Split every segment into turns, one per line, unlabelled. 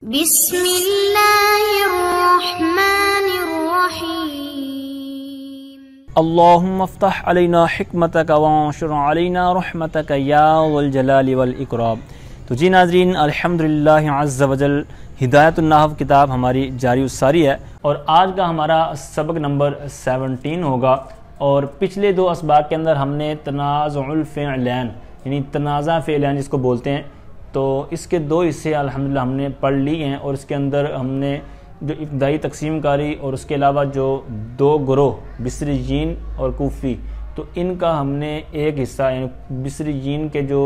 بسم اللہ الرحمن الرحیم
اللہم افتح علینا حکمتک وانشر علینا رحمتک یا ذو الجلال والاکرام۔ تو جی ناظرین، الحمدللہ عز وجل ہدایت النحو کتاب ہماری جاری الساری ہے، اور آج کا ہمارا سبق نمبر 17 ہوگا۔ اور پچھلے دو اسباق کے اندر ہم نے تنازع الفعلین یعنی تنازع فعلین جس کو بولتے ہیں، تو اس کے دو حصے الحمدللہ ہم نے پڑھ لی ہیں، اور اس کے اندر ہم نے جو ابتدائی تقسیم کاری اور اس کے علاوہ جو دو گروہ بصریین اور کوفی، تو ان کا ہم نے ایک حصہ یعنی بصریین کے جو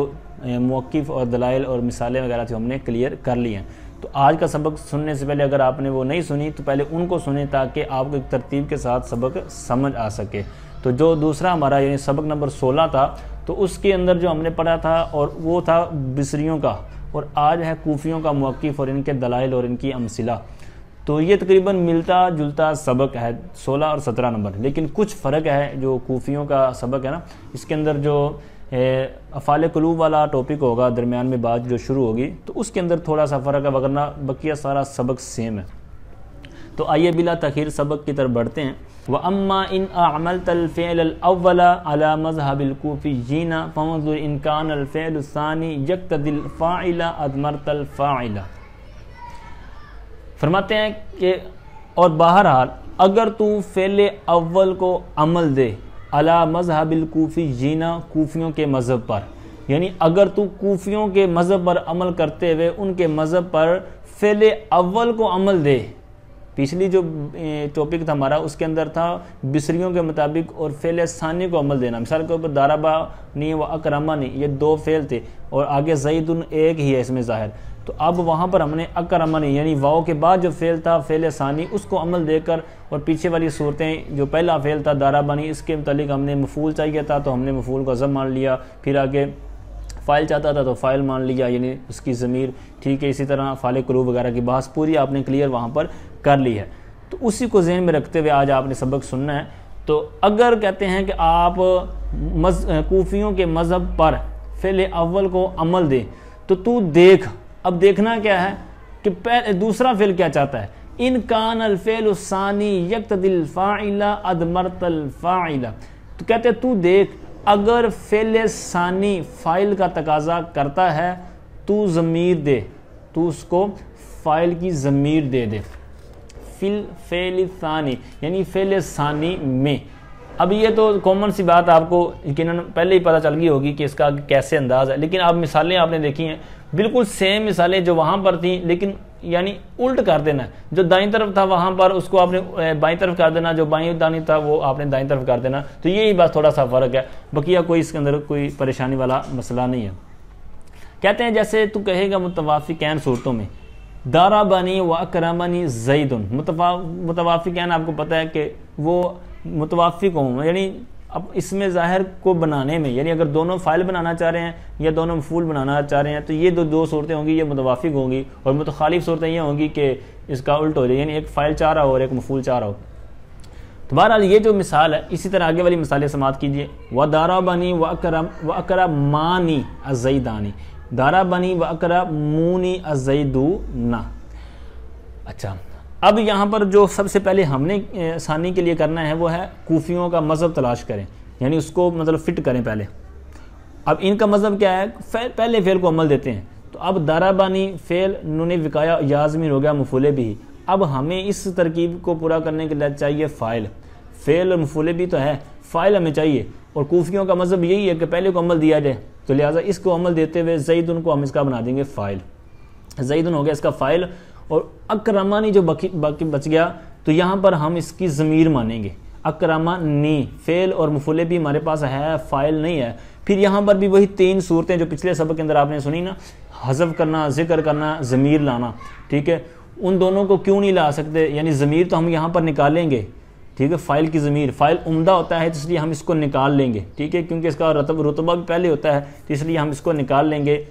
موقف اور دلائل اور مثالیں وغیرہ تھے ہم نے کلیئر کر لی ہیں۔ تو آج کا سبق سننے سے پہلے اگر آپ نے وہ نہیں سنی تو پہلے ان کو سنیں تاکہ آپ کو ایک ترتیب کے ساتھ سبق سمجھ آ سکے۔ تو جو دوسرا ہمارا یعنی سبق نمبر 16 تھا، تو اس کے اندر جو ہم نے پڑھا تھا اور وہ تھا بصریوں کا، اور آج ہے کوفیوں کا موقف اور ان کے دلائل اور ان کی امثلہ۔ تو یہ تقریباً ملتا جلتا سبق ہے 16 اور 17 نمبر، لیکن کچھ فرق ہے۔ جو کوفیوں کا سبق ہے نا، اس کے اندر جو افعال قلوب والا ٹاپک ہوگا، درمیان میں بات جو شروع ہوگی، تو اس کے اندر تھوڑا سا فرق ہے، وگرنہ بقیہ سارا سبق سیم ہے۔ تو آئیے بلا تاخیر سبق کی طرف بڑھتے ہیں۔ وَأَمَّا إِنْ أَعْمَلْتَ الْفِعْلَ الْأَوَّلَ عَلَى مَذْهَبِ الْكُوفِيِّينَ فَانظُرْ إِنْ كَانَ الْفِعْلُ الثَّانِي يَقْتَضِي الْفَاعِلَ أَضْمَرْتَ الْفَاعِلَ۔ فرماتے ہیں کہ اور بہرحال اگر تو فعل اول کو عمل دے علی مذہب الکوفیین، کوفیوں کے مذہب پر، یعنی اگر تو کوفیوں کے مذہب پر عمل کرتے ہوئے ان کے مذہب پر فعل اول کو عمل دے۔ پچھلی جو ٹاپک تھا ہمارا اس کے اندر تھا بصریوں کے مطابق اور فعل ثانی کو عمل دینا۔ مثال کے اوپر ضربنی و اکرمنی، یہ دو فعل تھے، اور آگے زید ایک ہی ہے اس میں ظاہر۔ تو اب وہاں پر ہم نے اکرمنی یعنی واو کے بعد جو فعل تھا فعل ثانی اس کو عمل دے کر، اور پیچھے والی صورتیں جو پہلا فعل تھا ضربنی، اس کے متعلق ہم نے مفعول چاہیے تھا تو ہم نے مفعول کو ضم مان لیا، پھر آگے فاعل چاہتا تھا تو فاعل مان لیا یعنی اس کی ضمیر، ٹھیک ہے۔ اسی طرح افعال قلوب وغیرہ کی بحث پوری آپ نے کلیئر وہاں پر کر لی ہے۔ تو اسی کو ذہن میں رکھتے ہوئے آج آپ نے سبق سننا ہے۔ تو اگر کہتے ہیں کہ آپ کوفیوں کے مذہب پر فعل اول کو عمل دے تو دیکھ، اب دیکھنا کیا ہے کہ دوسرا فعل کیا چاہتا ہے، ان کان الفعل الثانی یقتضی الفاعل اضمرت الفاعل۔ تو کہتے ہیں تو دیکھ اگر فعل ثانی فاعل کا تقاضا کرتا ہے تو ضمیر دے، تو اس کو فاعل کی ضمیر دے دے، فعل ثانی یعنی فعل ثانی میں۔ اب یہ تو کامن سی بات آپ کو یقیناً پہلے ہی پتہ چل گئی ہوگی کہ اس کا کیسے انداز ہے، لیکن اب مثالیں آپ نے دیکھی ہیں بالکل سیم مثالیں جو وہاں پر تھیں، لیکن یعنی الٹ کر دینا ہے۔ جو دائیں طرف تھا وہاں پر اس کو آپ نے بائیں طرف کر دینا، جو بائیں دانی تھا وہ آپ نے دائیں طرف کر دینا۔ تو یہی بات تھوڑا سا فرق ہے، بقیہ کوئی اس کے اندر کوئی پریشانی والا مسئلہ نہیں ہے۔ کہتے ہیں جیسے تو کہے گا متوافقین صورتوں میں، ضربنی و اکرمنی زید، متوافقین آپ کو پتہ ہے کہ وہ متوافق ہوں، یعنی اب اس میں ظاہر کو بنانے میں، یعنی اگر دونوں فاعل بنانا چاہ رہے ہیں یا دونوں مفعول بنانا چاہ رہے ہیں تو یہ دو صورتیں ہوں گی، یہ متوافق ہوں گی، اور متخالف صورتیں یہ ہوں گی کہ اس کا الٹ ہو جائے، یعنی ایک فاعل چاہ رہا ہو اور ایک مفعول چاہ رہا ہو۔ تو بہرحال یہ جو مثال ہے، اسی طرح آگے والی مثالیں سماعت کیجیے۔ وَضَرَبَنِي وَأَكْرَمَنِي الزَّيْدَانِ، ضَرَبَنِي وَأَكْرَمُونِي الزَّيْدُونَ۔ اچھا، اب یہاں پر جو سب سے پہلے ہم نے ثانی کے لیے کرنا ہے وہ ہے کوفیوں کا مذہب تلاش کریں، یعنی اس کو مطلب فٹ کریں پہلے۔ اب ان کا مذہب کیا ہے، پہلے فعل کو عمل دیتے ہیں۔ تو اب ضربنی فعل نون وقایا یا ضمیر ہو گیا مفعول بھی۔ اب ہمیں اس ترکیب کو پورا کرنے کے لیے چاہیے فاعل، فعل اور مفعول بھی تو ہے، فاعل ہمیں چاہیے، اور کوفیوں کا مذہب یہی ہے کہ پہلے کو عمل دیا جائے، تو لہٰذا اس کو عمل دیتے ہوئے زیدن کو ہم اس کا بنا دیں گے فاعل، زیدن ہو گیا اس کا فاعل، اور اکرمانی جو باقی بچ گیا تو یہاں پر ہم اس کی ضمیر مانیں گے۔ اکرمنی فعل اور مفعول بھی ہمارے پاس ہے، فاعل نہیں ہے۔ پھر یہاں پر بھی وہی تین صورتیں جو پچھلے سبق کے اندر آپ نے سنی نا، حذف کرنا، ذکر کرنا، ضمیر لانا، ٹھیک ہے۔ ان دونوں کو کیوں نہیں لا سکتے، یعنی ضمیر تو ہم یہاں پر نکالیں گے، ٹھیک ہے، فاعل کی ضمیر، فاعل عمدہ ہوتا ہے تو اس لیے ہم اس کو نکال لیں گے، ٹھیک ہے، کیونکہ اس کا رتبہ بھی پہلے ہوتا ہے تو اس لیے ہم اس کو نکال لیں گے۔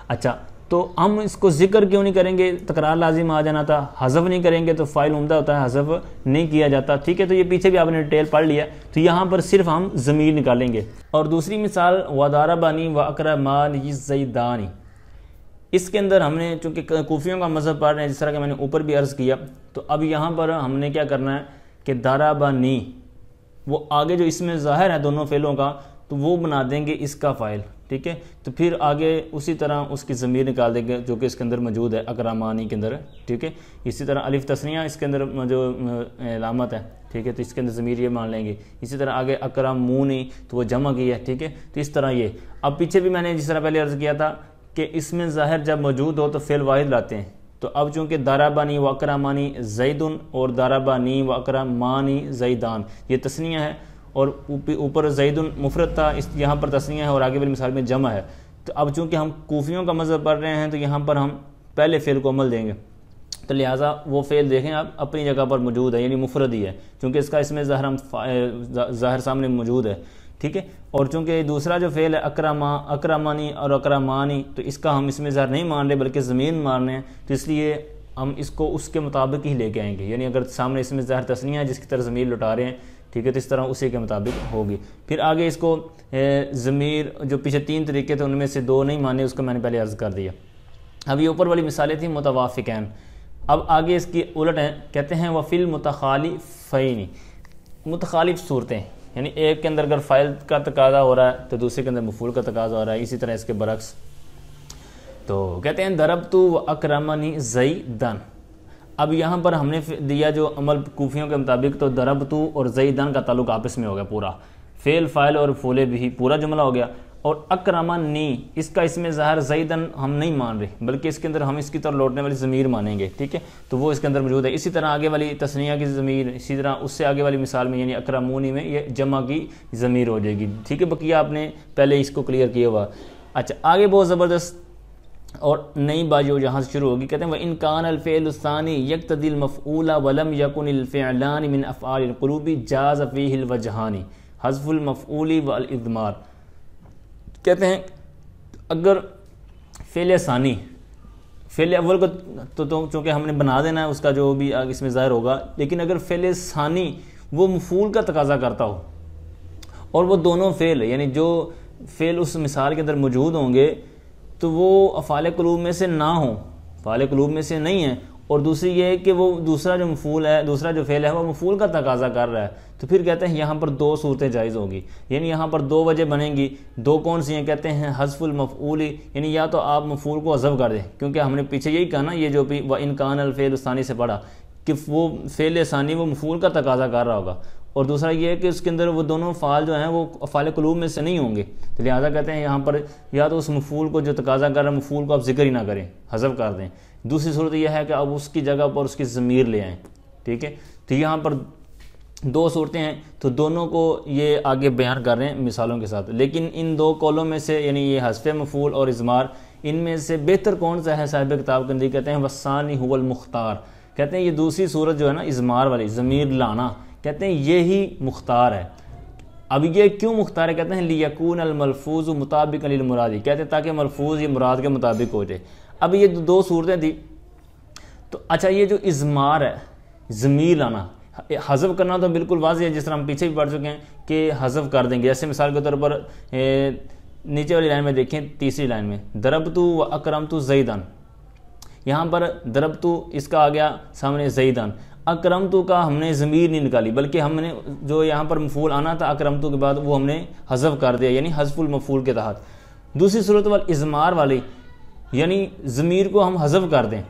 اچھا، تو ہم اس کو ذکر کیوں نہیں کریں گے، تکرار لازم آ جانا تھا، حذف نہیں کریں گے تو فاعل عمدہ ہوتا ہے، حذف نہیں کیا جاتا، ٹھیک ہے۔ تو یہ پیچھے بھی آپ نے ڈیٹیل پڑھ لیا، تو یہاں پر صرف ہم ضمیر نکالیں گے۔ اور دوسری مثال وَضَرَبَنِي وَأَكْرَمَنِي الزَّيْدَانِ، اس کے اندر ہم نے چونکہ کوفیوں کا مذہب پڑھ رہے ہیں، جس طرح کہ میں نے اوپر بھی عرض کیا، تو اب یہاں پر ہم نے کیا کرنا ہے کہ ضربنی، وہ آگے جو اس میں ظاہر ہے دونوں فعلوں کا، تو وہ بنا دیں گے اس کا فاعل، ٹھیک ہے. تو پھر آگے اسی طرح اس کی ضمیر نکال دیں گے جو کہ اس کے اندر موجود ہے اکرمانی کے اندر، ٹھیک ہے. اسی طرح الف تثنیہ اس کے اندر جو علامت ہے، ٹھیک ہے، تو اس کے اندر ضمیر یہ مان لیں گے. اسی طرح آگے اکرمونی تو وہ جمع کی ہے، ٹھیک ہے. تو اس طرح یہ اب پیچھے بھی میں نے جس طرح پہلے عرض کیا تھا کہ اس میں ظاہر جب موجود ہو تو فعل واحد لاتے ہیں. تو اب چونکہ ضربنی و اکرمانی زیدن اور ضربنی و اکرمانی زیدان یہ تثنیہ ہے، اور اوپر زیدن مفرد تھا، یہاں پر تثنیہ ہے اور آگے والی مثال میں جمع ہے. تو اب چونکہ ہم کوفیوں کا مذہب پڑھ رہے ہیں تو یہاں پر ہم پہلے فعل کو عمل دیں گے، تو لہٰذا وہ فعل دیکھیں آپ اپنی جگہ پر موجود ہے، یعنی مفرد ہی ہے، چونکہ اس کا اس میں ظاہر سامنے موجود ہے، ٹھیک ہے. اور چونکہ دوسرا جو فعل ہے اکرمانی اور اکرمانی، تو اس کا ہم اس میں ظاہر نہیں مان رہے بلکہ ضمیر مان رہے ہیں، تو اس لیے ہم اس کو اس کے مطابق ہی لے کے آئیں گے. یعنی اگر سامنے اس میں ظاہر تثنیہ ہے جس کی طرف ضمیر لٹا رہے ہیں، ٹھیک ہے، تو اس طرح اسی کے مطابق ہوگی. پھر آگے اس کو ضمیر جو پیچھے 3 طریقے تھے ان میں سے 2 نہیں مانے، اس کو میں نے پہلے عرض کر دیا. اب یہ اوپر والی مثالیں تھیں متوافقین. اب آگے اس کی الٹ ہیں، کہتے ہیں وفی المتخالفین، متخالف صورتیں، یعنی ایک کے اندر اگر فاعل کا تقاضا ہو رہا ہے تو دوسرے کے اندر مفعول کا تقاضا ہو رہا ہے، اسی طرح اس کے برعکس. تو کہتے ہیں ضربت واکرمنی زیدن. اب یہاں پر ہم نے دیا جو عمل کوفیوں کے مطابق، تو ضربت اور زیدن کا تعلق آپس میں ہو گیا، پورا فعل فاعل اور مفعول بھی پورا جملہ ہو گیا. اور اکرمنی اس کا اس میں ظاہر زیدن ہم نہیں مان رہے بلکہ اس کے اندر ہم اس کی طرف لوٹنے والی ضمیر مانیں گے، ٹھیک ہے، تو وہ اس کے اندر موجود ہے. اسی طرح آگے والی تثنیہ کی ضمیر، اسی طرح اس سے آگے والی مثال میں یعنی اکرمونی میں یہ جمع کی ضمیر ہو جائے گی، ٹھیک ہے. بقیہ آپ نے پہلے اس کو کلیئر کیا ہوا. اچھا آگے بہت زبردست اور نئی بات جو یہاں سے شروع ہوگی، کہتے ہیں وَإِن كَانَ الْفِعْلُ الثَّانِي يَقْتَضِي الْمَفْعُولَ وَلَمْ يَكُنِ الْفِعْلَانِ مِنْ أَفْعَالِ الْقُلُوبِ جَازَ فِيهِ الْوَجْهَانِ حذف المفعول والإضمار. کہتے ہیں اگر فعل ثانی، فعل اول کو تو چونکہ ہم نے بنا دینا ہے اس کا جو بھی اس میں ظاہر ہوگا، لیکن اگر فعل ثانی وہ مفعول کا تقاضا کرتا ہو اور وہ دونوں فعل یعنی جو فعل اس مثال کے اندر موجود ہوں گے تو وہ افعال قلوب میں سے نہ ہوں، افعال قلوب میں سے نہیں ہیں، اور دوسری یہ ہے کہ وہ دوسرا جو مفعول ہے، دوسرا جو فعل ہے وہ مفعول کا تقاضا کر رہا ہے، تو پھر کہتے ہیں یہاں پر 2 صورتیں جائز ہوگی. یعنی یہاں پر 2 وجہ بنیں گی. 2 کون سی ہیں؟ کہتے ہیں حذف المفعول، یعنی یا تو آپ مفعول کو حذف کر دیں، کیونکہ ہم نے پیچھے یہی کہا نا، یہ جو بھی وَإِن كَانَ الْفِعْلُ الثَّانِي سے پڑھا کہ وہ فعل ثانی وہ مفعول کا تقاضا کر رہا ہوگا، اور دوسرا یہ ہے کہ اس کے اندر وہ دونوں فعال جو ہیں وہ افعال قلوب میں سے نہیں ہوں گے، تو لہٰذا کہتے ہیں یہاں پر یا تو اس مفعول کو جو تقاضا کر رہا ہے مفعول کو آپ ذکر ہی نہ کریں، حذف کر دیں. دوسری صورت یہ ہے کہ اب اس کی جگہ پر اس کی ضمیر لے آئیں، ٹھیک ہے. تو یہاں پر 2 صورتیں ہیں، تو دونوں کو یہ آگے بیان کر رہے ہیں مثالوں کے ساتھ. لیکن ان 2 قولوں میں سے یعنی یہ حذف مفعول اور اضمار، ان میں سے بہتر کون سا ہے؟ صاحب کتاب کے اندر کہتے ہیں والثانی هو المختار. کہتے ہیں یہ دوسری صورت جو ہے نا اضمار والی، ضمیر لانا، کہتے ہیں یہی مختار ہے. اب یہ کیوں مختار ہے؟ کہتے ہیں لیکون الملفوظ مطابقا للمراد، کہتے ہیں تاکہ ملفوظ یہ مراد کے مطابق ہو جائے. اب یہ 2 صورتیں تھیں. تو اچھا یہ جو اضمار ہے، ضمیر لانا، حذف کرنا تو بالکل واضح ہے، جس طرح ہم پیچھے بھی پڑھ چکے ہیں کہ حذف کر دیں گے. جیسے مثال کے طور پر نیچے والی لائن میں دیکھیں، تیسری لائن میں ضربت واکرمت زیدن، یہاں پر ضربت اس کا آ گیا سامنے زیدن، اکرمت کا ہم نے ضمیر نہیں نکالی بلکہ ہم نے جو یہاں پر مفعول آنا تھا اکرمت کے بعد وہ ہم نے حذف کر دیا، یعنی حذف المفعول کے تحت. دوسری صورت والی اضمار والی، یعنی ضمیر کو ہم حذف کر دیں،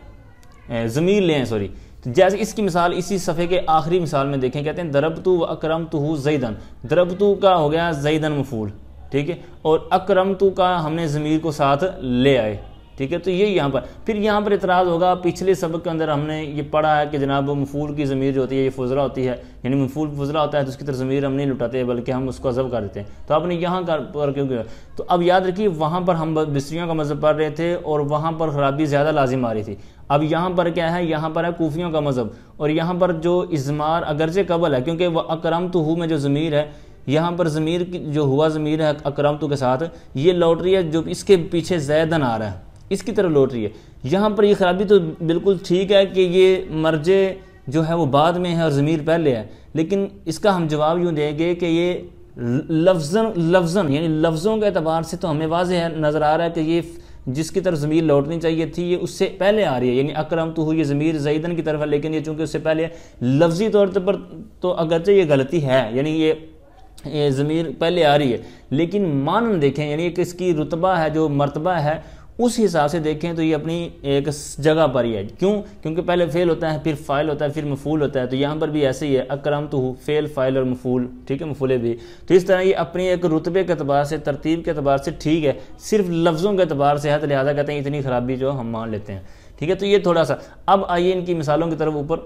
ضمیر لیں سوری. جیسے اس کی مثال اسی صفحے کے آخری مثال میں دیکھیں، کہتے ہیں ضربت واکرمتہ زیدن، ضربت کا ہو گیا زیدن مفعول، ٹھیک ہے، اور اکرمت کا ہم نے ضمیر کو ساتھ لے آئے، ٹھیک ہے. تو یہ یہاں پر پھر یہاں پر اعتراض ہوگا، پچھلے سبق کے اندر ہم نے یہ پڑھا ہے کہ جناب مفعول کی ضمیر جو ہوتی ہے یہ فضلہ ہوتی ہے، یعنی مفعول فضلہ ہوتا ہے تو اس کی طرف ضمیر ہم نہیں لٹاتے بلکہ ہم اس کو حذف کر دیتے ہیں. تو آپ نے یہاں پر کیوں کیا؟ تو اب یاد رکھیے وہاں پر ہم بصریوں کا مذہب پڑھ رہے تھے اور وہاں پر خرابی زیادہ لازم آ رہی تھی. اب یہاں پر کیا ہے؟ یہاں پر ہے کوفیوں کا مذہب، اور یہاں پر جو اضمار اگرچہ قبل ہے کیونکہ وہ اکرمتہ میں جو ضمیر ہے، یہاں پر ضمیر جو ہوا ضمیر ہے اکرمتہ کے ساتھ یہ لوٹ رہی ہے، جو اس کے پیچھے زیدن آ رہا ہے اس کی طرف لوٹ رہی ہے. یہاں پر یہ خرابی تو بالکل ٹھیک ہے کہ یہ مرجع جو ہے وہ بعد میں ہے اور ضمیر پہلے ہے، لیکن اس کا ہم جواب یوں دیں گے کہ یہ لفظاً یعنی لفظوں کے اعتبار سے تو ہمیں واضح ہے، نظر آ رہا ہے کہ یہ جس کی طرف ضمیر لوٹنی چاہیے تھی یہ اس سے پہلے آ رہی ہے، یعنی اکرمتہ یہ ضمیر زیدن کی طرف ہے، لیکن یہ چونکہ اس سے پہلے ہے، لفظی طور پر تو اگرچہ یہ غلطی ہے، یعنی یہ ضمیر پہلے آ رہی ہے، لیکن معنی دیکھیں یعنی کہ اس کی رتبہ ہے جو مرتبہ ہے اس حساب سے دیکھیں تو یہ اپنی ایک جگہ پر ہی ہے. کیوں؟ کیونکہ پہلے فعل ہوتا ہے، پھر فاعل ہوتا ہے، پھر مفعول ہوتا ہے. تو یہاں پر بھی ایسے ہی ہے، اکرمتہ فعل فاعل اور مفعول، ٹھیک ہے، مفعول بھی. تو اس طرح یہ اپنی ایک رتبے کے اعتبار سے، ترتیب کے اعتبار سے ٹھیک ہے، صرف لفظوں کے اعتبار سے ہے، تو لہٰذا کہتے ہیں اتنی خرابی جو ہم مان لیتے ہیں. ٹھیک ہے، تو یہ تھوڑا سا. اب آئیے ان کی مثالوں کی طرف اوپر.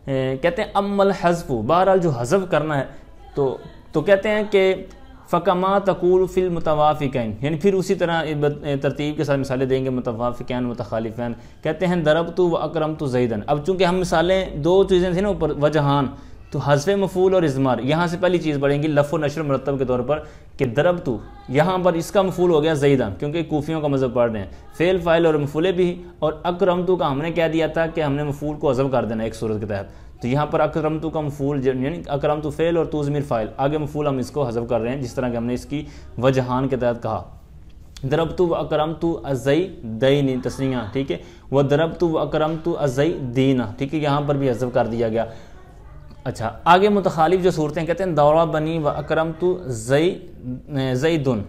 کہتے ہیں اما الحذف، بہرحال جو حذف کرنا ہے تو کہتے ہیں کہ فکما تقول فی المتوافقین، یعنی پھر اسی طرح ترتیب کے ساتھ مثالیں دیں گے، متوافقین متخالفین. کہتے ہیں ضربت و اکرمت زیدن. اب چونکہ ہم مثالیں دو چیزیں تھیں نا اوپر، وجہان، تو حذف مفعول اور اضمار، یہاں سے پہلی چیز پڑھیں گی لف و نشر مرتب کے طور پر کہ ضربت، یہاں پر اس کا مفعول ہو گیا زیدن، کیونکہ کوفیوں کا مذہب پڑھ رہے ہیں، فعل فاعل اور مفعول بھی. اور اکرمت کا ہم نے کہہ دیا تھا کہ ہم نے مفعول کو حذف کر دینا ایک صورت کے تحت. تو یہاں پر اکرمت کا مفعول یعنی اکرمت فعل اور تو ضمیر فاعل، آگے مفعول ہم اس کو حذف کر رہے ہیں جس طرح کہ ہم نے اس کی وجہان کے تحت کہا. ضربت و اکرمت الزیدین تسنیہ، ٹھیک ہے، و ضربت و اکرمت الزیدین، ٹھیک ہے، یہاں پر بھی حذف کر دیا گیا. اچھا، آگے متخالف جو صورتیں کہتے ہیں دورہ بنی و اکرمت زیدن،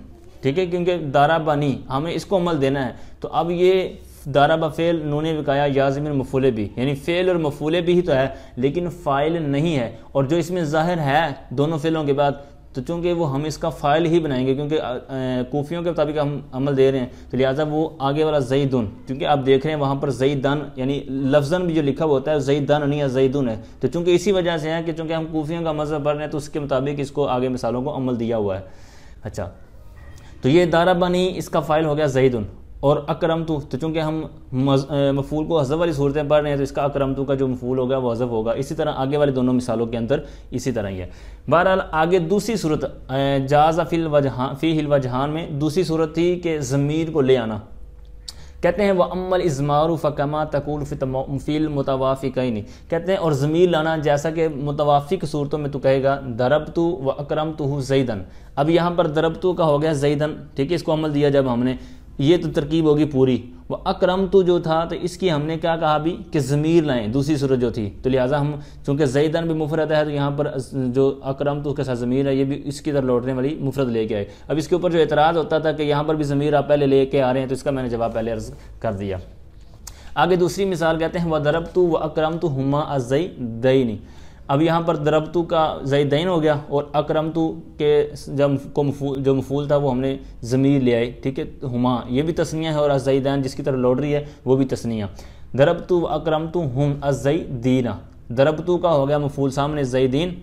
ٹھیک ہے، کیونکہ دارا بنی ہمیں اس کو عمل دینا ہے. تو اب یہ دارا بفعل نون وقایا یا ضمیر مفعول بھی، یعنی فعل اور مفعول بھی ہی تو ہے لیکن فاعل نہیں ہے. اور جو اس میں ظاہر ہے دونوں فعلوں کے بعد، تو چونکہ وہ ہم اس کا فاعل ہی بنائیں گے کیونکہ کوفیوں کے مطابق ہم عمل دے رہے ہیں، تو لہٰذا وہ آگے والا زیدن، کیونکہ آپ دیکھ رہے ہیں وہاں پر زیدن یعنی لفظاً بھی جو لکھا ہوا ہوتا ہے زیدن نہیں ہے زیدن ہے. تو چونکہ اسی وجہ سے ہے کہ چونکہ ہم کوفیوں کا مذہب پڑھ رہے ہیں تو اس کے مطابق اس کو آگے مثالوں کو عمل دیا ہوا ہے. اچھا، تو یہ دارا بنی اس کا فاعل ہو گیا زیدن، اور اکرمتو تو چونکہ ہم مفعول کو حذف والی صورتیں پڑھ رہے ہیں تو اس کا اکرمتو کا جو مفعول ہوگا وہ حذف ہوگا. اسی طرح آگے والی دونوں مثالوں کے اندر اسی طرح ہی ہے. بہرحال آگے دوسری صورت جاز فی الوجہان میں دوسری صورت تھی کہ ضمیر کو لے آنا. کہتے ہیں وَأَمَّا الْإِضْمَارُ فَكَمَا تَقُولُ فِي الْمُتَوَافِقَيْنِ، کہتے ہیں اور ضمیر لانا جیسا کہ متوافق صورتوں میں تو کہے گا ضربتُ وَأَكْرَمْتُهُ زَيْدًا. اب یہاں پر ضربتُ کا ہو گیا زیدن، ٹھیک ہے، اس کو عمل دیا جب ہم نے، یہ تو ترکیب ہوگی پوری. وہ اکرمتو جو تھا تو اس کی ہم نے کیا کہا بھی کہ ضمیر لائیں، دوسری صورت جو تھی، تو لہٰذا ہم چونکہ زیدن بھی مفرد ہے تو یہاں پر جو اکرمتو کے ساتھ ضمیر ہے یہ بھی اس کی طرف لوٹنے والی مفرد لے کے آئے. اب اس کے اوپر جو اعتراض ہوتا تھا کہ یہاں پر بھی ضمیر آپ پہلے لے کے آ رہے ہیں، تو اس کا میں نے جواب پہلے عرض کر دیا. آگے دوسری مثال کہتے ہیں وَضَرَبْتُ وَأَكْرَمْتُهُمَا الزَّيْدَيْنِ. اب یہاں پر ضربتو کا زیدین ہو گیا اور اکرمتو کے جب جو مفعول تھا وہ ہم نے ضمیر لے آئے، ٹھیک ہے، ہما یہ بھی تثنیہ ہے اور الزیدین جس کی طرف لوٹ رہی ہے وہ بھی تثنیہ. ضربتو واکرمتہم الزیدین، ضربتو کا ہو گیا مفعول سامنے زیدین،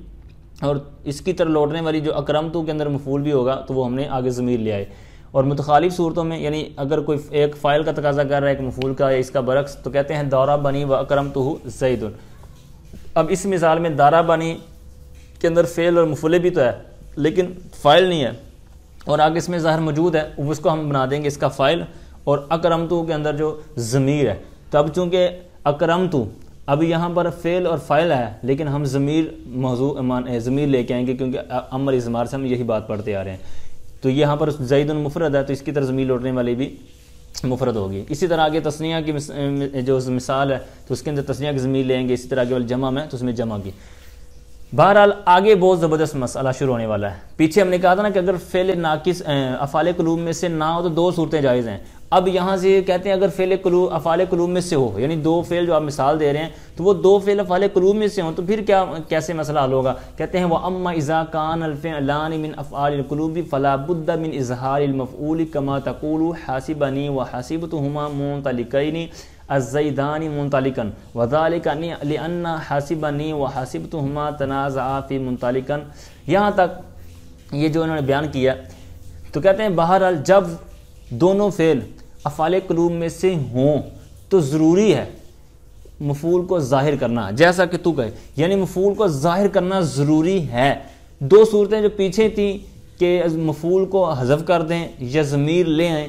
اور اس کی طرف لوٹنے والی جو اکرمتو کے اندر مفعول بھی ہوگا تو وہ ہم نے آگے ضمیر لے آئے. اور متخالف صورتوں میں یعنی اگر کوئی ایک فاعل کا تقاضا کر رہا ہے ایک مفعول کا یا اس کا برعکس، تو کہتے ہیں دورہ بنی و اکرمتہ زید. اب اس مثال میں دارا بانی کے اندر فعل اور مفعول بھی تو ہے لیکن فاعل نہیں ہے، اور آگے اس میں ظاہر موجود ہے اس کو ہم بنا دیں گے اس کا فاعل، اور اکرمتو کے اندر جو ضمیر ہے. تو اب چونکہ اکرمتو اب یہاں پر فعل اور فاعل ہے لیکن ہم ضمیر لے کے آئیں گے کیونکہ امر اضمار سے ہم یہی بات پڑھتے آ رہے ہیں. تو یہاں پر زید مفرد ہے تو اس کی طرف ضمیر لوٹنے والی بھی مفرد ہوگی. اسی طرح آگے تثنیہ کی جو مثال ہے تو اس کے اندر تثنیہ کی ضمیر لیں گے. اسی طرح آگے جمع میں تو اس میں جمع کی. بہرحال آگے بہت زبردست مسئلہ شروع ہونے والا ہے. پیچھے ہم نے کہا تھا نا کہ اگر فعل ناقص افعال قلوب میں سے نہ ہو تو دو صورتیں جائز ہیں. اب یہاں سے کہتے ہیں اگر افعال قلوب میں سے ہو، یعنی دو فعل جو آپ مثال دے رہے ہیں تو وہ دو فعل افعال قلوب میں سے ہوں تو پھر کیسے مسئلہ حل ہوگا. کہتے ہیں وَأَمَّا إِذَا كَانَ الْفِعْلَانِ مِنْ أَفْعَالِ الْقُلُوبِ فَلَا بُدَّ مِنْ إِظْهَارِ الْمَفْعُولِ كَمَا تَقُولُ حَاسِبَنِي وَحَاسِبْتُهُمَا مُنْطَلِقَيْنِ الزَّيْدَانِ مُنْطَلِقًا وَذَلِكَ لِأَنَّ حَاسِبَنِي وَحَاسِبْتُهُمَا تَنَازَعَا فِي مُنْطَلِقًا. یہاں تک یہ جو انہوں نے بیان کیا تو کہتے ہیں بہرحال جب دونوں فعل افعال قلوب میں سے ہوں تو ضروری ہے مفعول کو ظاہر کرنا، جیسا کہ تو کہے، یعنی مفعول کو ظاہر کرنا ضروری ہے. دو صورتیں جو پیچھے تھیں کہ مفعول کو حذف کر دیں یا ضمیر لے آئیں،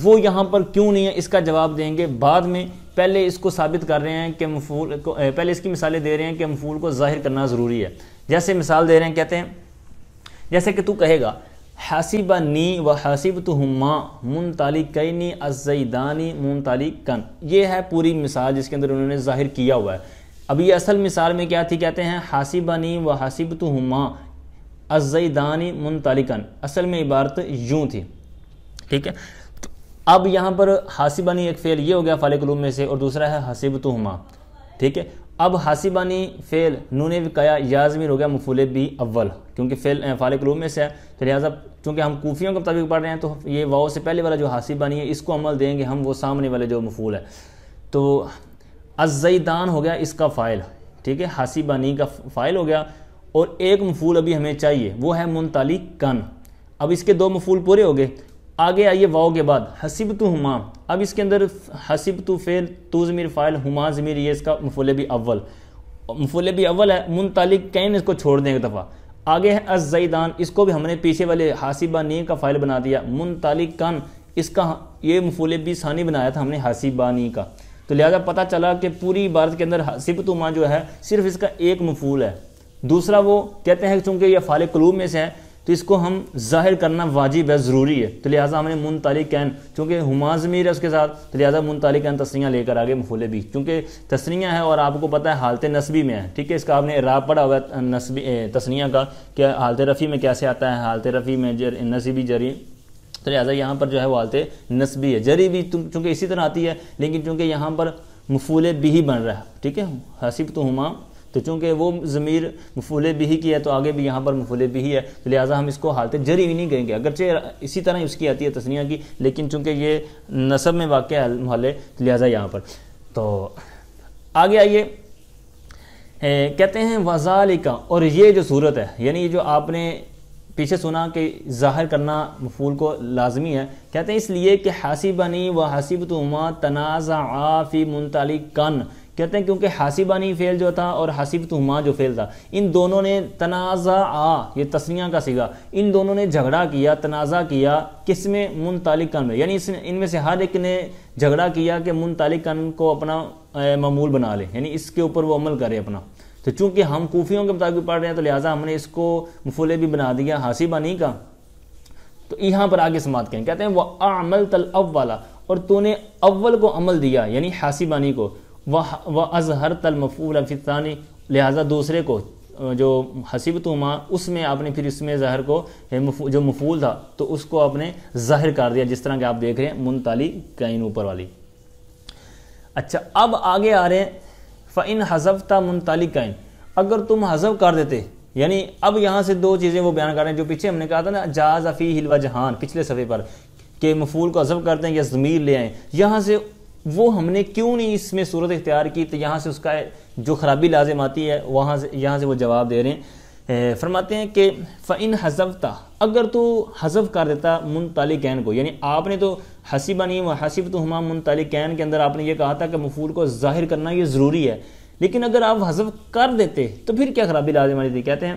وہ یہاں پر کیوں نہیں ہے اس کا جواب دیں گے بعد میں. پہلے اس کو ثابت کر رہے ہیں کہ مفعول کو، پہلے اس کی مثالیں دے رہے ہیں کہ مفعول کو ظاہر کرنا ضروری ہے. جیسے مثال دے رہے ہیں، کہتے ہیں جیسے کہ تو کہے گا حاسبنی و حاسبتہما منطلقین الزیدان منطلقا، یہ ہے پوری مثال جس کے اندر انہوں نے ظاہر کیا ہوا ہے۔ اب یہ اصل مثال میں کیا تھی، کہتے ہیں حاسبنی و حاسبتہما الزیدان منطلقا، اصل میں عبارت یوں تھی، ٹھیک ہے۔ تو اب یہاں پر حاسبنی ایک فعل یہ ہو گیا فاعل قلوب میں سے، اور دوسرا ہے حاسبتہما، ٹھیک ہے۔ اب حاسبانی فعل نون وقایا یا ضمیر ہو گیا مفعول بھی اول، کیونکہ فاعل قلوب میں سے ہے، تو لہٰذا چونکہ ہم کوفیوں کے مطابق پڑھ رہے ہیں تو یہ واو سے پہلے والا جو حاسبانی ہے اس کو عمل دیں گے ہم وہ سامنے والے جو مفعول ہے، تو الزیدان ہو گیا اس کا فاعل، ٹھیک ہے، حاسبانی کا فاعل ہو گیا، اور ایک مفعول ابھی ہمیں چاہیے وہ ہے منطلقاً۔ اب اس کے دو مفعول پورے ہو گئے، آگے آئیے واو کے بعد حسبتہما، اب اس کے اندر حسبت فعل، تو ضمیر فاعل، ہما ضمیر، یہ اس کا مفعول بھی اول، مفعول بھی اول ہے، منطلقین اس کو چھوڑ دیں ایک دفعہ، آگے ہے الزیدان، اس کو بھی ہم نے پیچھے والے حاسبانی کا فاعل بنا دیا، منطلقاً اس کا یہ مفعول بھی ثانی بنایا تھا ہم نے حاسبانی کا، تو لہذا پتہ چلا کہ پوری عبارت کے اندر حسبتہما جو ہے صرف اس کا ایک مفعول ہے، دوسرا وہ کہتے ہیں چونکہ یہ فاعل قلوب میں سے ہے تو اس کو ہم ظاہر کرنا واجب ہے، ضروری ہے، تو لہٰذا ہم نے منطلقین، چونکہ ہما ضمیر ہے اس کے ساتھ، تو لہٰذا منطلقین تسنیہ لے کر آگے مفعول بھی، چونکہ تسنیہ ہے اور آپ کو پتہ ہے حالت نصبی میں ہے، ٹھیک ہے، اس کا آپ نے اعراب پڑھا ہوا ہے نصبی تسنیہ کا کہ حالت رفع میں کیسے آتا ہے، حالت رفع میں نصبی جری، تو لہٰذا یہاں پر جو ہے وہ حالت نصبی ہے، جری بھی چونکہ اسی طرح آتی ہے، لیکن چونکہ یہاں پر مفعول بھی بن رہا ہے، ٹھیک ہے، حسبتہما، تو چونکہ وہ ضمیر مفعول بھی کی ہے تو آگے بھی یہاں پر مفعول بھی ہے، تو لہٰذا ہم اس کو حالت جری بھی نہیں کہیں گے، اگرچہ اسی طرح اس کی آتی ہے تسنیہ کی، لیکن چونکہ یہ نصب میں واقع ہے محل، تو لہٰذا یہاں پر، تو آگے آئیے، کہتے ہیں وذالک، اور یہ جو صورت ہے، یعنی جو آپ نے پیچھے سنا کہ ظاہر کرنا مفعول کو لازمی ہے، کہتے ہیں اس لیے کہ حاسبنی و حاسبتہما تنازعا فی منطلقاً، کہتے ہیں کیونکہ حاسبانی فعل جو تھا اور حاسبتہما جو فعل تھا، ان دونوں نے تنازعا، یہ تسنیہ کا صیغہ، ان دونوں نے جھگڑا کیا، تنازع کیا، کس میں، منطلقاً میں، یعنی ان میں سے ہر ایک نے جھگڑا کیا کہ منطلقاً کو اپنا معمول بنا لے، یعنی اس کے اوپر وہ عمل کرے اپنا، تو چونکہ ہم کوفیوں کے مطابق پڑھ رہے ہیں تو لہٰذا ہم نے اس کو مفعول بھی بنا دیا حاسبانی کا، تو یہاں پر آگے سماعت کریں، کہتے ہیں وَأَعْمَلْتَ الْأَوَّلَ، اور تو نے اول کو عمل دیا یعنی حاسبانی کو، وَأَظْهَرْتَ الْمَفْعُولَ فِي الثَّانِي، لہٰذا دوسرے کو جو حسبتہما اس میں آپ نے پھر اس میں ظاہر کو جو مفعول تھا تو اس کو آپ نے ظاہر کر دیا، جس طرح کہ آپ دیکھ رہے ہیں منطلقین اوپر والی۔ اچھا اب آگے آ رہے ہیں فَإِنْ حَذَفْتَ مُنْطَلِقَيْن، اگر تم حذف کر دیتے، یعنی اب یہاں سے دو چیزیں وہ بیان کر رہے ہیں جو پیچھے ہم نے کہا تھا نا جاز فیہ الوجہان، پچھلے صفحے پر، کہ مفعول کو حذف کرتے ہیں یا ضمیر لے آئیں، یہاں سے وہ ہم نے کیوں نہیں اس میں صورت اختیار کی، تو یہاں سے اس کا جو خرابی لازم آتی ہے یہاں سے وہ جواب دے رہے ہیں، فرماتے ہیں کہ فَإِنْ حَذَفْتَ، اگر تو حذف کر دیتا منطلقین کو، یعنی آپ نے تو حسبنی و حسبتہما منطلقین کے اندر آپ نے یہ کہا تھا کہ مفعول کو ظاہر کرنا یہ ضروری ہے، لیکن اگر آپ حذف کر دیتے تو پھر کیا خرابی لازم آتی تھی، کہتے ہیں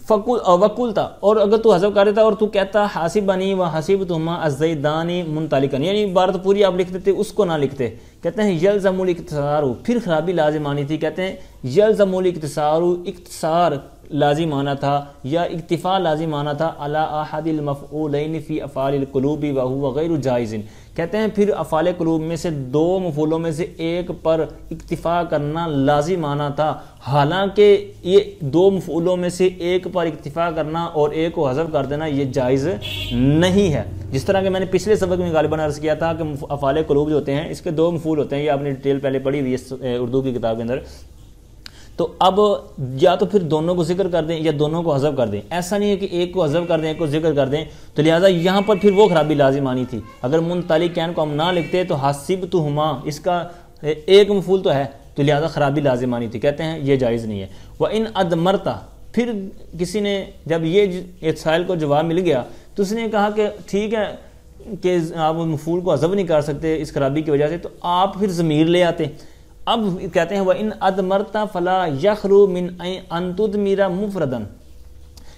وَقُلْتَ، اور اگر تو حذف کر دیتا اور تو کہتا حاسبنی و حسبتہما الزیدان منطلقاً، یعنی عبارت پوری آپ لکھ دیتے اس کو نہ لکھتے، کہتے ہیں یلزم الاختصار، پھر خرابی لازم آنی تھی، کہتے ہیں یلزم الاختصار، اختصار لازم آنا تھا یا اکتفا لازم آنا تھا علی احد المفعولین فی افعال القلوب وہو غیر جائز، کہتے ہیں پھر افعال قلوب میں سے دو مفعولوں میں سے ایک پر اکتفا کرنا لازم آنا تھا، حالانکہ یہ دو مفعولوں میں سے ایک پر اکتفا کرنا اور ایک کو حذف کر دینا یہ جائز نہیں ہے، جس طرح کہ میں نے پچھلے سبق میں غالباً عرض کیا تھا کہ افعال قلوب جو ہوتے ہیں اس کے دو مفعول ہوتے ہیں، یہ آپ نے ڈیٹیل پہلے پڑھی ہوئی ہے اردو کی کتاب کے اندر، تو اب یا تو پھر دونوں کو ذکر کر دیں یا دونوں کو حذف کر دیں، ایسا نہیں ہے کہ ایک کو حذف کر دیں ایک کو ذکر کر دیں، تو لہٰذا یہاں پر پھر وہ خرابی لازم آنی تھی، اگر منطلقین کو ہم نہ لکھتے تو حسبتہما اس کا ایک مفعول تو ہے تو لہٰذا خرابی لازم آنی تھی، کہتے ہیں یہ جائز نہیں ہے۔ وَإِنْ أَدْمَرْتَ، پھر کسی نے جب یہ سائل کو جواب مل گیا تو اس نے کہا کہ ٹھیک ہے کہ آپ مفعول کو حذف نہیں کر سکتے اس خرابی کی وجہ سے، تو آپ پھر ضمیر لے آتے، اب کہتے ہیں وَإِنْ أَدْمَرْتَ فَلَا يَخْلُو مِنْ أَنْ تُدْمِرَ مُفْرَدًا،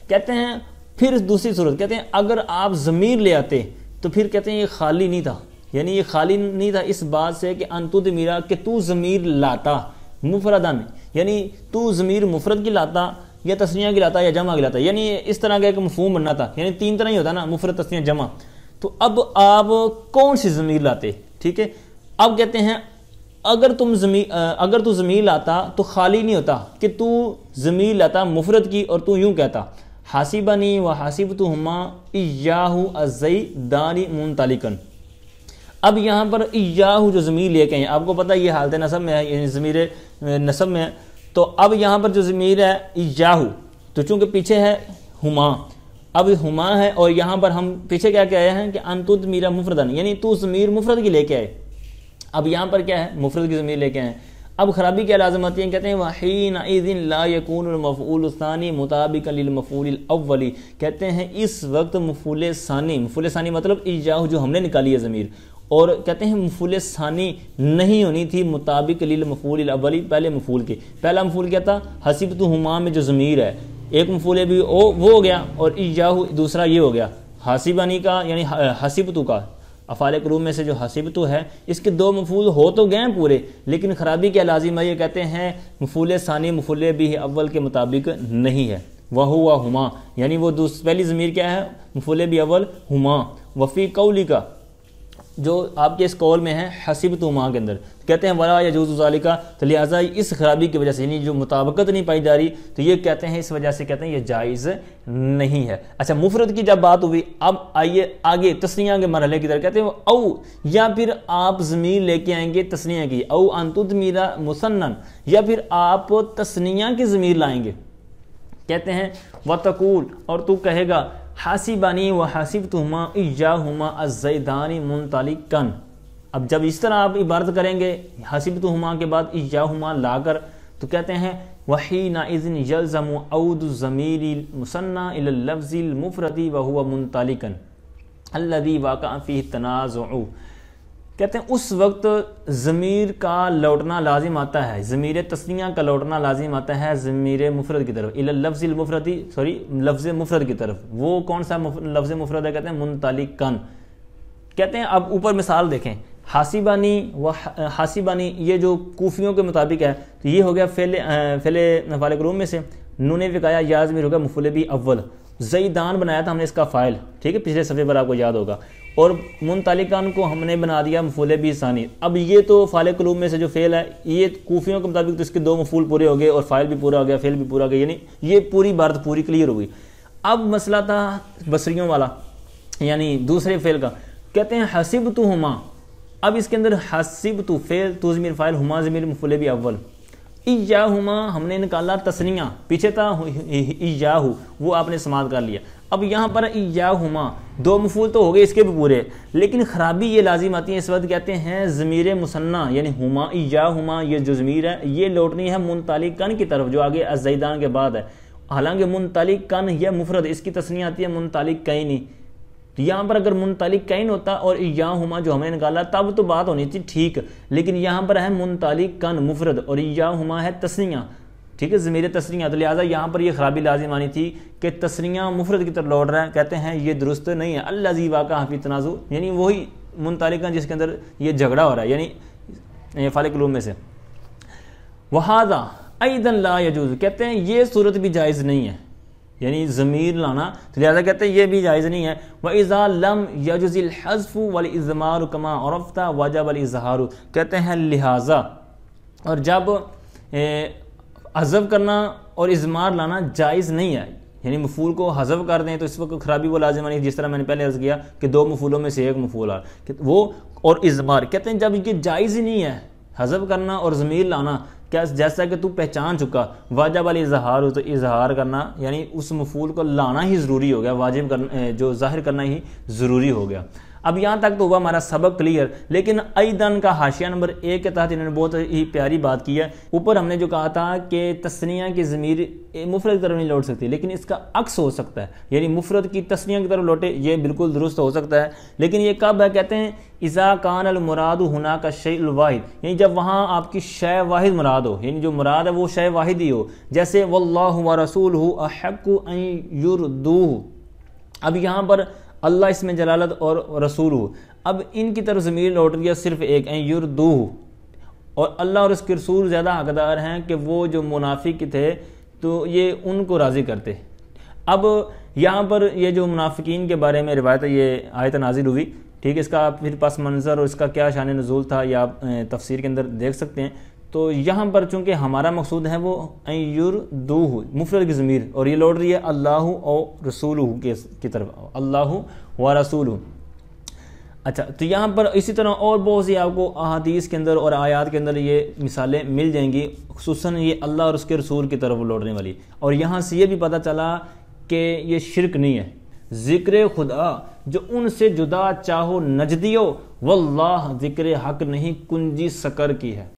کہتے ہیں پھر دوسری صورت، کہتے ہیں اگر آپ ضمیر لے آتے تو پھر کہتے ہیں یہ خالی نہیں تھا، یعنی یہ خالی نہیں تھا اس بات سے کہ ان تدمرا، کہ تو ضمیر لاتا مفردن، یعنی تو ضمیر مفرد کی لاتا، یا تسنیہ کی لاتا ہے یا جمع کی لاتا ہے، یعنی اس طرح کا ایک مفہوم بننا تھا، یعنی 3 طرح ہی ہوتا نا، مفرد، تسنیہ، جمع. تو اب آپ کون سی ضمیر لاتے؟ ٹھیک ہے، اب کہتے ہیں اگر تو ضمیر لاتا تو خالی نہیں ہوتا کہ تو ضمیر لاتا مفرد کی اور تو یوں کہتا حاسبنی و حاسبتہما ایاہ الزیدان منطلقا. اب یہاں پر ایاہ جو ضمیر لے کے ہیں، آپ کو پتہ یہ حالت نصب میں ہے، یعنی ضمیر نصب میں ہے، تو اب یہاں پر جو ضمیر ہے ایاہ، تو چونکہ پیچھے ہے ہما، اب ہما ہے اور یہاں پر ہم پیچھے کیا آئے ہیں کہ انتد میرا مفردن، یعنی تو ضمیر مفرد کی لے کے آئے. اب یہاں پر کیا ہے، مفرد کی ضمیر لے کے آئے. اب خرابی کیا لازم آتی ہے؟ کہتے ہیں وَحِينَئِذٍ لَا يَكُونُ الْمَفْعُولُ الثَّانِي مُطَابِقًا لِلْمَفْعُولِ الْأَوَّلِ. کہتے ہیں اس وقت مفعول ثانی مطلب ایاہ جو ہم نے نکالی ہے ضمیر، اور کہتے ہیں مفعول ثانی نہیں ہونی تھی مطابق للمفعول الاولی، پہلے مفعول کے. پہلا مفعول کیا تھا؟ حسبتہما میں جو ضمیر ہے، ایک مفعول بھی وہ ہو گیا، اور ایاہ دوسرا یہ ہو گیا حاسبانی کا، یعنی حسبتو کا. افعال قلوب میں سے جو حسبتو ہے اس کے 2 مفعول ہو تو گئے پورے، لیکن خرابی کیا لازم ہے؟ یہ کہتے ہیں مفعول ثانی مفعول بھی اول کے مطابق نہیں ہے. وہو ہما، یعنی وہ پہلی ضمیر کیا ہے؟ مفعول بھی اول ہما. وفی قولی کا، جو آپ کے اس قول میں ہے حسبتہما کے اندر، کہتے ہیں ولا یجوز ذالک، تو لہٰذا اس خرابی کی وجہ سے، یعنی جو مطابقت نہیں پائی جا رہی، تو یہ کہتے ہیں اس وجہ سے کہتے ہیں یہ جائز نہیں ہے. اچھا، مفرد کی جب بات ہوئی، اب آئیے آگے تثنیہ کے مرحلے کی طرف. کہتے ہیں او، یا پھر آپ ضمیر لے کے آئیں گے تثنیہ کی، او ان تضمر مثنن، یا پھر آپ تثنیہ کی ضمیر لائیں گے. کہتے ہیں وتقول، اور تو کہے گا حاسبنی و حاسبتہما ایاہما الزیدان منطلقا. اب جب اس طرح آپ عبارت کریں گے حاسبتہما کے بعد ایاہما لا کر، تو کہتے ہیں وحینئذ یلزم عود الضمیر المثنى الی اللفظ المفرد وهو منطلقا الذي وقع فيه التنازع. کہتے ہیں اس وقت ضمیر کا لوٹنا لازم آتا ہے، ضمیر تثنیہ کا لوٹنا لازم آتا ہے ضمیر مفرد کی طرف، الی اللفظ المفردی، لفظ مفرد کی طرف. وہ کون سا لفظ مفرد ہے؟ کہتے ہیں منطلقاً. کہتے ہیں اب اوپر مثال دیکھیں، حاسبانی و حاسبانی، یہ جو کوفیوں کے مطابق ہے، تو یہ ہو گیا فعل افعال قلوب میں سے. نون وقایا یا ضمیر ہو گیا مفعول بھی اول. زیدان بنایا تھا ہم نے اس کا فاعل، ٹھیک ہے، پچھلے صفحے پر آپ کو یاد ہوگا، اور منطلقاً کو ہم نے بنا دیا مفعول بھی ثانی. اب یہ تو افعال قلوب میں سے جو فعل ہے، یہ کوفیوں کے مطابق تو اس کے 2 مفعول پورے ہو گئے اور فاعل بھی پورا ہو گیا، فعل بھی پورا ہو گیا، یعنی یہ پوری بات پوری کلیئر ہو گئی. اب مسئلہ تھا بصریوں والا، یعنی دوسرے فعل کا. کہتے ہیں حسبتہما، اب اس کے اندر حسبتو فعل، تو ضمیر فاعل، ہما ضمیر مفعول بھی اول. ایاہما ہم نے نکالا تثنیہ، پیچھے تھا ایاہ، وہ آپ نے سماعت کر لیا. اب یہاں پر ایاہما 2 مفعول تو ہو گئے اس کے بھی پورے، لیکن خرابی یہ لازم آتی ہے اس وقت. کہتے ہیں ضمیر مثنیٰ یعنی ہما ایاہما، یہ جو ضمیر ہے یہ لوٹنی ہے منطلقاً کی طرف، جو آگے الزیدان کے بعد ہے. حالانکہ منطلقاً یہ مفرد، اس کی تثنیہ آتی ہے منطلقین. یہاں پر اگر منطلقین ہوتا اور ایاہما جو ہم نے نکالا تب تو بات ہونی تھی ٹھیک، لیکن یہاں پر ہے منطلقاً مفرد اور ایاہما ہے تثنیہ، ٹھیک ہے، ضمیر تثنیہ. تو لہٰذا یہاں پر یہ خرابی لازم آنی تھی کہ تثنیہ مفرد کی طرف لوٹ رہا ہے. کہتے ہیں یہ درست نہیں ہے. الذی واقع فی تنازع، یعنی وہی منطلقاً جس کے اندر یہ جھگڑا ہو رہا ہے، یعنی افعال قلوب میں سے. وہذا ایضا لا یجوز، کہتے ہیں یہ صورت بھی جائز نہیں ہے، یعنی ضمیر لانا، تو لہٰذا کہتے ہیں یہ بھی جائز نہیں ہے. وَإِذَا لَمْ يَجُزِ الْحَذْفُ وَالْإِضْمَارُ كَمَا عُرِفْتَ وَجَبَ الْإِظْهَارُ. کہتے ہیں لہٰذا، اور جب حذف کرنا اور اضمار لانا جائز نہیں ہے، یعنی مفعول کو حذف کر دیں تو اس وقت خرابی وہ لازم نہیں، جس طرح میں نے پہلے عرض کیا کہ 2 مفعولوں میں سے ایک مفعول وہ اور اضمار. کہتے ہیں جب یہ جائز ہی نہیں ہے حذف کرنا اور ضمیر لانا، کیا جیسا کہ تو پہچان چکا، واجب الاظہار، تو اظہار کرنا یعنی اس مفعول کو لانا ہی ضروری ہو گیا، واجب کرنا، جو ظاہر کرنا ہی ضروری ہو گیا. اب یہاں تک تو ہوا ہمارا سبق کلیئر، لیکن ایدن کا حاشیہ نمبر 1 کے تحت انہوں نے بہت ہی پیاری بات کی ہے. اوپر ہم نے جو کہا تھا کہ تثنیہ کی ضمیر مفرد کی طرف نہیں لوٹ سکتی، لیکن اس کا عکس ہو سکتا ہے، یعنی مفرد کی تثنیہ کی طرف لوٹے، یہ بالکل درست ہو سکتا ہے. لیکن یہ کب ہے؟ کہتے ہیں اذا کان المراد هناك الشیء الواحد، یعنی جب وہاں آپ کی شے واحد مراد ہو، یعنی جو مراد ہے وہ شے واحد ہی ہو، جیسے واللہ ورسولہ احق ان یردوہ. اب یہاں پر اللہ اس میں جلالت اور رسول ہو، اب ان کی طرف ضمیر لوٹ گیا صرف ایک، ان یردوہ، اور اللہ اور اس کے رسول زیادہ حقدار ہیں کہ وہ جو منافق تھے تو یہ ان کو راضی کرتے۔ اب یہاں پر یہ جو منافقین کے بارے میں روایت یہ آیت نازل ہوئی، ٹھیک ہے، اس کا پھر پس منظر اور اس کا کیا شان نزول تھا یہ آپ تفسیر کے اندر دیکھ سکتے ہیں۔ تو یہاں پر چونکہ ہمارا مقصود ہے وہ یردوہ مفرد کی ضمیر، اور یہ لوٹ رہی ہے اللہ اور رسولہ کی طرف، اللہ و رسولہ۔ اچھا، تو یہاں پر اسی طرح اور بہت سی آپ کو احادیث کے اندر اور آیات کے اندر یہ مثالیں مل جائیں گی، خصوصاً یہ اللہ اور اس کے رسول کی طرف لوٹنے والی۔ اور یہاں سے یہ بھی پتہ چلا کہ یہ شرک نہیں ہے، ذکر خدا جو ان سے جدا چاہو نجدیو واللہ ذکر حق نہیں کنجی سکر کی ہے۔